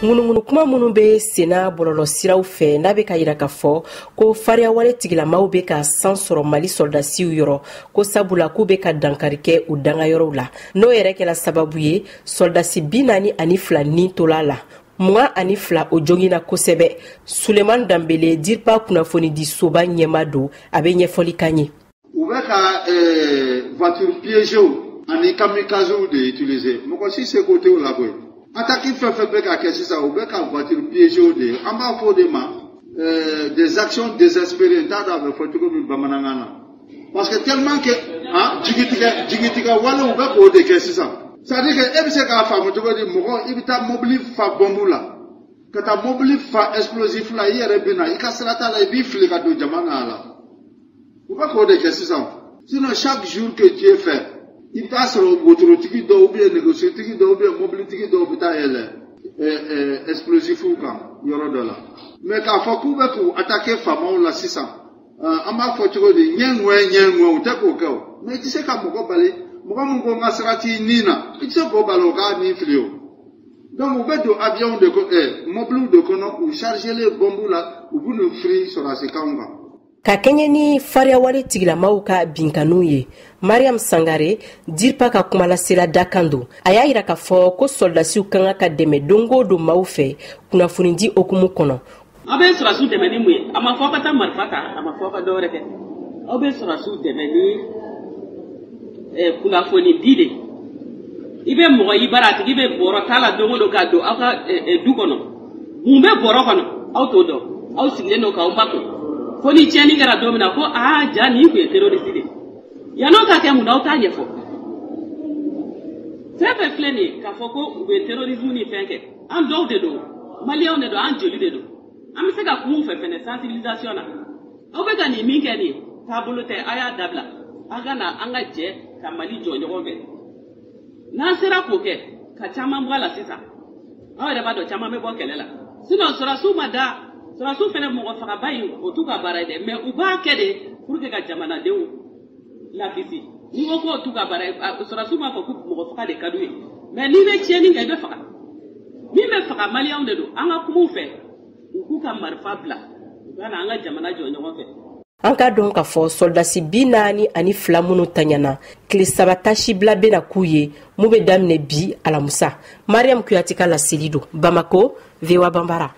Ŋunuŋunu kuma minnu bɛ Sena bɔlɔlɔ siraw fɛ n'a bɛ ka yira k'a fɔ ko fariya wale tigilamaw bɛ ka san sɔrɔ Mali soldasiw yɔrɔ ko sabula k'u bɛ ka dankari kɛ u dangayɔrɔw la. N'o yɛrɛ kɛra sababu ye soldasi 42 nin tola la. 22 o jogina kosɛbɛ. Suleman Dambele DIRPA kunnafoni di soba ɲɛma don a bɛ ɲɛfɔli kan ye. U bɛ ka voiture piégée ani kamikazew de utiliser. Mɔgɔ si se côté o la koyi. Attaque fait bɛka kɛ sisan u bɛ ka voiture piégée de an b'a fɔ de ma des actions désespérées t'a dɔn a bɛ fɔ cogo min bamanankan na. Parce que tellement que jigitigɛ wale u bɛ k'o de kɛ sisan. C'est-à-dire que e bɛ se k'a faamu cogo di mɔgɔ i bɛ taa mobili fa bombe la ka taa mobili fa explosif la i yɛrɛ bɛ na i ka sira t'a la i b'i fili ka don jama na la. U bɛ k'o de kɛ sisan. Sinon chaque jour que Dieu fait i bɛ taa sɔrɔ wotorotigi dɔw ou bien négociatigi dɔw ou bien mobilitigi dɔw bɛ taa yɛlɛ explosifu kan yɔrɔ dɔ la. Mais k'a fɔ k'u bɛ k'u attaquer faamaw la sisan an b'a fɔ cogo di ɲɛŋuwɛ u tɛ k'o kɛ o. Mais i tɛ se ka mɔgɔ bali mɔgɔ min ko n ka sira t'i ni na i tɛ se k'o bali o k'a ni fili o. Donc u bɛ don avion de mobiliw de kɔnɔ k'u charger les bombes la u b'u ni firi sɔrɔdasikanw kan. Ka kɛɲɛ ni fariya wale tigilamaw ka binkanu ye, Mariam Sangare DIRPA ka kumalasela dakan don. A y'a yira k'a fɔ ko soldasiw kan ka dɛmɛ don o don maaw fɛ kunnafoni di okumu kɔnɔ. Aw bɛ sɔrɔdasiw dɛmɛ ni mun ye? A ma fɔ ka taa marifa ta, a ma fɔ ka dɔ wɛrɛ kɛ. Aw bɛ sɔrɔdasiw dɛmɛ ni kunnafoni di de. I bɛ mɔgɔ i bara a tigi bɛ bɔrɔ t'a la don o don k'a don aw ka du kɔnɔ. Mun bɛ bɔrɔ kɔnɔ aw t'o dɔn. Aw sigilen don k'aw makun. Fo ni tiɲɛni kɛra don min na ko ja nin tun ye terroriste de. Yan'o ka kɛ mun na aw t'a ɲɛfɔ. Fɛn fɛn filɛ nin ye k'a fɔ ko u bɛ terrorisme ni fɛn kɛ an dɔw de don maliyɛnw de don an joli de don. An bɛ se ka kuma u fɛ fɛnɛ sensibilisation na. Aw bɛ ka nin min kɛ nin taabolo tɛ a y'a dabila. An ka na an ka jɛ ka Mali jɔ ɲɔgɔn fɛ. N'an sera k'o kɛ ka caman bɔ a la sisan aw yɛrɛ b'a dɔn caman bɛ bɔ kɛlɛ la. Sinon sɔrɔdasiw ma da. Sɔrɔdasiw fɛnɛ mɔgɔ fagaba in o t'u ka baara ye dɛ mais u b'a kɛ de pour que ka jamanadenw lafisi. Ni ko k'o t'u ka baara ye sɔrɔdasiw b'a fɔ ko mɔgɔ faga de ka d'u ye mais n'i bɛ tiɲɛni kɛ i bɛ faga. Min bɛ faga maliyɛnw de don an ka kuma u fɛ u k'u ka marifa bila u ka na an ka jamana jɔ ɲɔgɔn fɛ. An ka dɔn k'a fɔ soldasi 42 minnu tanyana tile 3 tasibila bɛna k'u ye mun bɛ daminɛ bi Alamusa. Mariam Kuyate ka laseli don Bamako, VOA Bambara.